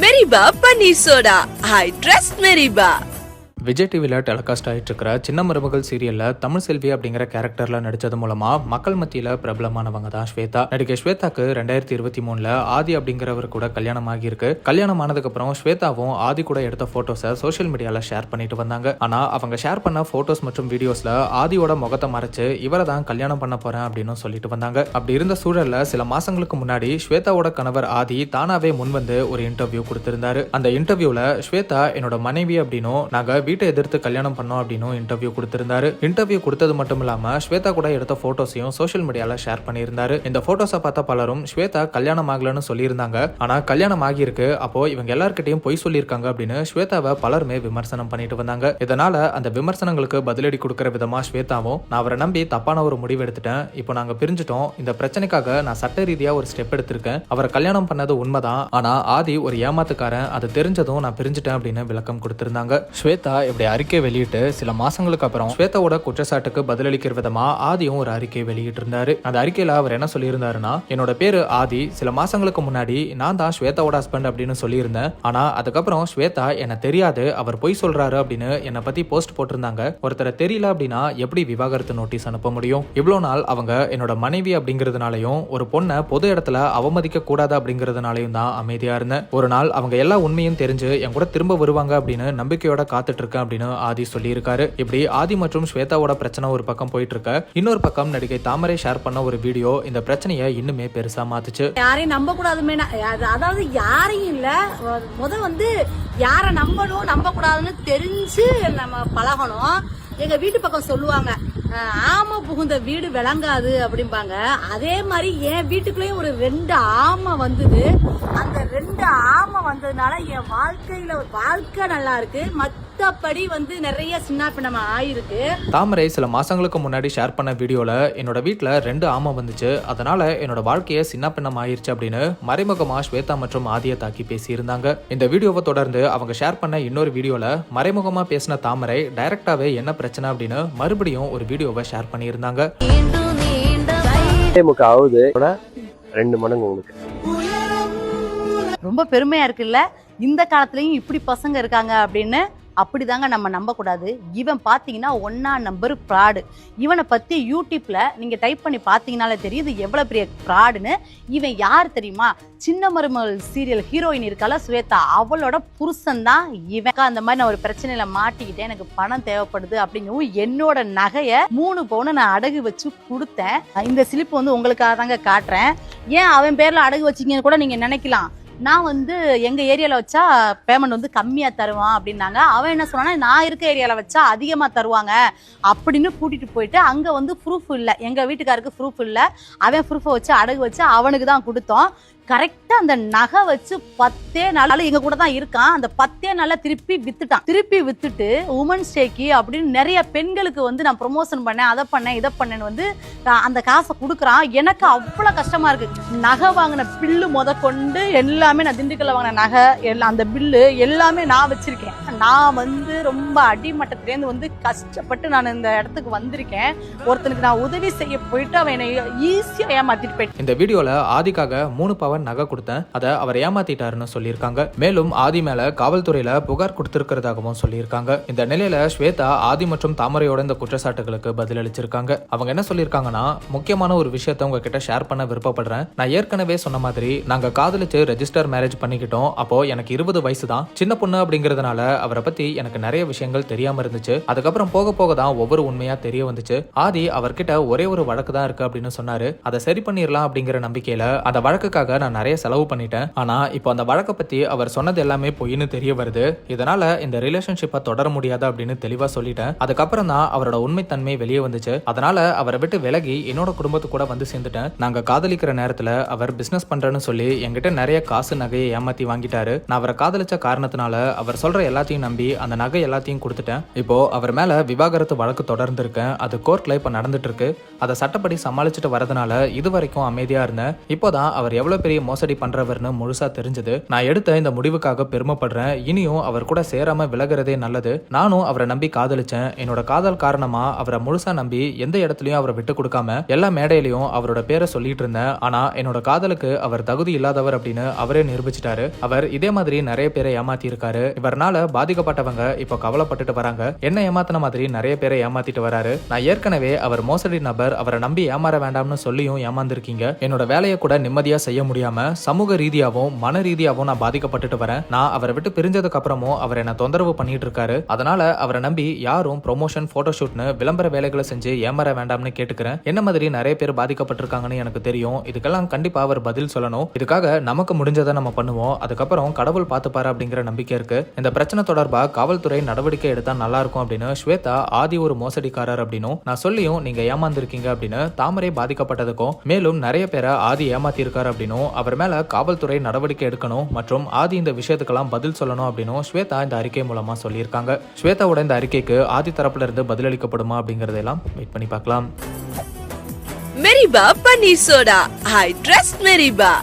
மெரிபா பன்னீர் soda. I trust Meriba. Vijay டிவியில் telecast ஆகிட்டு இருக்கிற சின்ன மருமகள் சீரியலில் தமிழ் செல்வி அப்படிங்கிற கேரக்டரில் நடித்தது மூலமாக மக்கள் மத்தியில் பிரபலமானவங்க தான் ஸ்வேதா. நடிகை ஸ்வேதாக்கு 2023 ஆதி அப்படிங்கிறவர் கூட கல்யாணம் ஆகியிருக்கு. கல்யாணம் ஆனதுக்கப்புறம் ஸ்வேதாவும் ஆதி கூட எடுத்த ஃபோட்டோஸை சோஷியல் மீடியாவில் ஷேர் பண்ணிட்டு வந்தாங்க. ஆனால் அவங்க ஷேர் பண்ண ஃபோட்டோஸ் மற்றும் வீடியோஸில் ஆதியோட முகத்தை மறைச்சு இவரை தான் கல்யாணம் பண்ண போறேன் அப்படின்னு சொல்லிட்டு வந்தாங்க. அப்படி இருந்த சூழலில் சில மாசங்களுக்கு முன்னாடி ஸ்வேதாவோட கணவர் ஆதி தானாவே முன்வந்து ஒரு இன்டர்வியூ கொடுத்திருந்தாரு. அந்த இன்டர்வியூல ஸ்வேதா என்னோட மனைவி அப்படின்னும் நாங்க வீட்டை எதிர்த்து கல்யாணம் பண்ணோம் அப்படின்னு இன்டர்வியூ கொடுத்திருந்தாரு. இன்டர்வியூ கொடுத்தது மட்டும் இல்லாம ஸ்வேதா கூட எடுத்த போட்டோஸையும் சோஷியல் மீடியால ஷேர் பண்ணியிருந்தாரு. இந்த போட்டோஸை பார்த்த பலரும் ஸ்வேதா கல்யாணம் ஆகலன்னு சொல்லியிருந்தாங்க. ஆனா கல்யாணம் ஆகியிருக்கு, அப்போ இவங்க எல்லார்கிட்டையும் பொய் சொல்லியிருக்காங்க அப்படின்னு ஸ்வேதாவை பலருமே விமர்சனம் பண்ணிட்டு வந்தாங்க. இதனால அந்த விமர்சனங்களுக்கு பதிலடி கொடுக்கிற விதமா ஸ்வேதாவும் நான் அவரை நம்பி தப்பான ஒரு முடிவு எடுத்துட்டேன், இப்போ நாங்க பிரிஞ்சுட்டோம், இந்த பிரச்சனைக்காக நான் சட்ட ரீதியா ஒரு ஸ்டெப் எடுத்திருக்கேன், அவரை கல்யாணம் பண்ணது உண்மைதான், ஆனா ஆதி ஒரு ஏமாத்துக்காரன், அது தெரிஞ்சதும் நான் பிரிஞ்சுட்டேன் அப்படின்னு விளக்கம் கொடுத்திருந்தாங்க. ஸ்வேதா இப்படி அறிக்கை வெளியிட்டு சில மாசங்களுக்கு அப்புறம் ஸ்வேதாவோட குற்றச்சாட்டுக்கு பதிலளிக்கிற விதமா ஆதியும் ஒரு அறிக்கை வெளியிட்டு இருந்தாரு. அந்த அறிக்கையில அவர் என்ன சொல்லியிருந்தாருன்னா, என்னோட பேரு ஆதி, சில மாசங்களுக்கு முன்னாடி நான் தான் ஸ்வேதாவோட ஹஸ்பண்ட் அப்படின்னு சொல்லியிருந்தேன், ஆனா அதுக்கப்புறம் ஸ்வேதா என்ன தெரியாது, அவர் பொய் சொல்றாரு அப்படின்னு என்னை பத்தி போஸ்ட் போட்டிருந்தாங்க. ஒருத்தரை தெரியல அப்படின்னா எப்படி விவாகரத்து நோட்டீஸ் அனுப்ப முடியும்? இவ்வளவு நாள் அவங்க என்னோட மனைவி அப்படிங்கறதுனாலையும் ஒரு பொண்ணை பொது இடத்துல அவமதிக்க கூடாது அப்படிங்கறதுனாலையும் தான் அமைதியா இருந்தேன். ஒரு நாள் அவங்க எல்லா உண்மையும் தெரிஞ்சு என் கூட திரும்ப வருவாங்க அப்படின்னு நம்பிக்கையோட காத்துட்டு இருக்கேன் அப்படின்னு ஆதி சொல்லியிருக்காரு. இப்படி ஆதி மற்றும் ஸ்வேதாவோட பிரச்சனை ஒரு பக்கம் போயிட்டு இருக்க, இன்னொரு பக்கம் நடிகை தாமரை ஷேர் பண்ண ஒரு வீடியோ இந்த பிரச்சனையை இன்னுமே பெருசா மாத்துச்சு. யாரையும் நம்ப கூடாதுமே, அதாவது யாரையும் இல்ல, வந்து யாரை நம்பணும் நம்ப கூடாதுன்னு தெரிஞ்சு நம்ம பழகணும். எங்க வீட்டு பக்கம் சொல்லுவாங்க, ஆமை புகுந்த வீடு விளங்காது அப்படிம்பாங்க. அதே மாதிரி என் வீட்டுக்குள்ளேயும் ஒரு 2 ஆமை வந்தது. அந்த 2 ஆமை வந்ததுனால என் வாழ்க்கை நல்லா இருக்கு, மத்தபடி நிறைய சின்ன பின்னமா ஆயிருக்கு. தாமரை சில மாசங்களுக்கு முன்னாடி ஷேர் பண்ண வீடியோல என்னோட வீட்டுல 2 ஆமை வந்துச்சு, அதனால என்னோட வாழ்க்கைய சின்ன பின்னம் ஆயிருச்சு அப்படின்னு மறைமுகமா ஸ்வேதா மற்றும் ஆதியை தாக்கி பேசி இருந்தாங்க. இந்த வீடியோவை தொடர்ந்து அவங்க ஷேர் பண்ண இன்னொரு வீடியோல மறைமுகமா பேசின தாமரை டைரக்டாவே என்ன பிரச்சனை அப்படின்னு மறுபடியும் ஒரு வீடியோவை ஷேர் பண்ணியிருந்தாங்க. 2 மடங்கு உங்களுக்கு ரொம்ப பெருமையா இருக்குல்ல, இந்த காலத்துலயும் இப்படி பசங்க இருக்காங்க அப்படின்னு. அப்படிதாங்க நம்ம நம்ப கூடாது. இவன் பாத்தீங்கன்னா 1 நம்பர் ஃப்ராடு. இவனை பத்தி யூடியூப்ல நீங்க டைப் பண்ணி பாத்தீங்கன்னாலே தெரியுது எவ்வளவு பெரிய ஃப்ராடுன்னு. இவன் யார் தெரியுமா? சின்ன மருமகள் சீரியல் ஹீரோயின் இருக்கால ஸ்வேதா, அவளோட புருஷன் தான் இவன். அந்த மாதிரி நான் ஒரு பிரச்சனையில மாட்டிக்கிட்டேன், எனக்கு பணம் தேவைப்படுது அப்படிங்கவும் என்னோட நகைய 3 பவுன் நான் அடகு வச்சு கொடுத்தேன். இந்த சிலிப்பு உங்களுக்காக தாங்க காட்டுறேன். ஏன் அவன் பேர்ல அடகு வச்சிங்கன்னு கூட நீங்க நினைக்கலாம். நான் எங்க ஏரியால வச்சா பேமெண்ட் கம்மியா தருவான் அப்படின்னாங்க. அவன் என்ன சொன்னா, நான் இருக்க ஏரியால வச்சா அதிகமா தருவாங்க அப்படின்னு கூட்டிட்டு போயிட்டு அங்க ப்ரூஃப் இல்ல, எங்க வீட்டுக்காருக்கு ப்ரூஃப் இல்ல, அவன் ப்ரூஃபை வச்சு அடகு வச்சு அவனுக்கு தான் கொடுத்தோம். கரெக்டா அந்த நகை வச்சு 10 நாள் எங்க கூட தான் இருக்கான். அந்த 10 நாள்ல திருப்பி வித்துட்டான். திருப்பி வித்துட்டு உமன்ஸ் டேக்கு அப்படின்னு நிறைய பெண்களுக்கு நான் ப்ரொமோஷன் பண்ணேன், அதை பண்ணேன், இதை பண்ணேன்னு அந்த காசை கொடுக்குறான். எனக்கு அவ்வளவு கஷ்டமா இருக்கு. நகை வாங்கின பில்லு கொண்டு எல்லாமே, நான் திண்டுக்கல்ல வாங்கின நகை எல்லாம், அந்த பில்லு எல்லாமே நான் வச்சிருக்கேன். நான் ரொம்ப அடிமட்டத்திலேருந்து கஷ்டப்பட்டு நான் இந்த இடத்துக்கு வந்திருக்கேன். ஒருத்தனுக்கு நான் உதவி செய்ய போயிட்டு அவன் என்னை ஈஸியா ஏமாத்திட்டு போயிட்டு. இந்த வீடியோல ஆதிக்காக 3 பவன் நகை கொடுத்தேன், அதை அவர் ஏமாத்திட்டாருன்னு சொல்லியிருக்காங்க. மேலும் ஆதி மேல காவல்துறையில புகார் கொடுத்திருக்கிறதாகவும் சொல்லியிருக்காங்க. இந்த நிலையில ஸ்வேதா ஆதி மற்றும் தாமரையோட இந்த குற்றச்சாட்டுகளுக்கு பதில் அளிச்சிருக்காங்க. அவங்க என்ன சொல்லியிருக்காங்கன்னா, முக்கியமான ஒரு விஷயத்த உங்ககிட்ட ஷேர் பண்ண விருப்பப்படுறேன். நான் ஏற்கனவே சொன்ன மாதிரி நாங்க காதலிச்சு ரெஜிஸ்டர் மேரேஜ் பண்ணிக்கிட்டோம். அப்போ எனக்கு 20 வயசு தான், சின்ன பொண்ணு அப்படிங்கறதுனால அவரை பத்தி எனக்கு நிறைய விஷயங்கள் தெரியாம இருந்துச்சு. அதுக்கப்புறம் போக போக தான் ஒவ்வொரு உண்மையா தெரிய வந்துச்சு. ஆதி அவர்கிட்ட ஒரே ஒரு வழக்கு தான் இருக்கு அப்படின்னு சொன்னாரு. அதை சரி பண்ணிடலாம் அப்படிங்கிற நம்பிக்கையில அந்த வழக்குக்காக நான் நிறைய செலவு பண்ணிட்டேன். ஆனா இப்போ அந்த வழக்கை பத்தி அவர் சொன்னது எல்லாமே பொய்னு தெரிய வருது. இதனால இந்த ரிலேஷன்ஷிப்பை தொடர முடியாது அப்படின்னு தெளிவா சொல்லிட்டேன். அதுக்கப்புறம் தான் அவரோட உண்மைத்தன்மை வெளியே வந்துச்சு. அதனால அவரை விட்டு விலகி என்னோட குடும்பத்து கூட சேர்ந்துட்டேன். நாங்க காதலிக்கிற நேரத்துல அவர் பிசினஸ் பண்றேன்னு சொல்லி என்கிட்ட நிறைய காசு நகையை ஏமாத்தி வாங்கிட்டாரு. நான் அவரை காதலிச்ச காரணத்தினால அவர் சொல்ற எல்லாத்தையும் எல்லாத்தையும் நம்பி அந்த நகை எல்லாத்தையும் கொடுத்துட்டேன். இப்போ அவர் மேல விவாகரத்து வழக்கு தொடர்ந்து இருக்கேன். அது கோர்ட்ல இப்ப நடந்துட்டு இருக்கு. அதை சட்டப்படி சமாளிச்சுட்டு வரதுனால இது வரைக்கும் அமைதியா இருந்தேன். இப்போதான் அவர் எவ்வளவு பெரிய மோசடி பண்றவர்னு முழுசா தெரிஞ்சது. நான் எடுத்த இந்த முடிவுக்காக பெருமைப்படுறேன். இனியும் அவர் கூட சேராம விலகிறதே நல்லது. நானும் அவரை நம்பி காதலிச்சேன். என்னோட காதல் காரணமா அவரை முழுசா நம்பி எந்த இடத்துலயும் அவரை விட்டு கொடுக்காம எல்லா மேடையிலையும் அவரோட பேரை சொல்லிட்டு இருந்தேன். ஆனா என்னோட காதலுக்கு அவர் தகுதி இல்லாதவர் அப்படின்னு அவரே நிரூபிச்சிட்டாரு. அவர் இதே மாதிரி நிறைய பேரை ஏமாத்தி இருக்காரு. இவர்னால பாதிக்கப்பட்டவங்க இப்போ கவலைப்பட்டுட்டு வராங்க. என்ன ஏமாத்தின மாதிரி நிறைய பேரை ஏமாத்திட்டு வராரு. நான் ஏற்கனவே அவர் மோசடி நபர், அவரை நம்பி ஏமாற வேண்டாம்னு சொல்லியும் ஏமாந்துருக்கீங்க. என்னோட வேலையை கூட நிம்மதியா செய்ய முடியாம சமூக ரீதியாவும் மன ரீதியாவும் நான் பாதிக்கப்பட்டுட்டு வரேன். நான் அவரை விட்டு பிரிஞ்சதுக்கு அப்புறமும் அவர் என்ன தொந்தரவு பண்ணிட்டு இருக்காரு. அதனால அவரை நம்பி யாரும் ப்ரொமோஷன் போட்டோஷூட்னு விளம்பர வேலைகளை செஞ்சு ஏமாற வேண்டாம்னு கேட்டுக்கிறேன். என்ன மாதிரி நிறைய பேர் பாதிக்கப்பட்டிருக்காங்கன்னு எனக்கு தெரியும். இதுக்கெல்லாம் கண்டிப்பா அவர் பதில் சொல்லணும். இதுக்காக நமக்கு முடிஞ்சதை நம்ம பண்ணுவோம். அதுக்கப்புறம் கடவுள் பார்த்துப்பாரு அப்படிங்கிற நம்பிக்கை இருக்கு. இந்த பிரச்சனை தொடர்பா காவல்துறை நடவடிக்கை எடுத்தா நல்லா இருக்கும் அப்படின்னு ஸ்வேதா ஆதி ஒரு மோசடிக்காரர் அப்படின்னும் நான் சொல்லியும் நீங்க ஏமாந்துருக்கீங்க அப்படின்னு தாமரை பாதிக்கப்பட்டதுக்கும் மேலும் நிறைய பேரை ஆதி ஏமாத்தி இருக்காரு அப்படின்னும் அவர் மேல காவல்துறை நடவடிக்கை எடுக்கணும் மற்றும் ஆதி இந்த விஷயத்துக்கெல்லாம் பதில் சொல்லணும் அப்படின்னும் ஸ்வேதா இந்த அறிக்கை மூலமா சொல்லியிருக்காங்க. ஸ்வேதாவோட இந்த அறிக்கைக்கு ஆதி தரப்புல இருந்து பதிலளிக்கப்படுமா அப்படிங்கறதெல்லாம் வெயிட் பண்ணி பார்க்கலாம். மெரிபா பன்னீர் சோடா. I trust மெரிபா.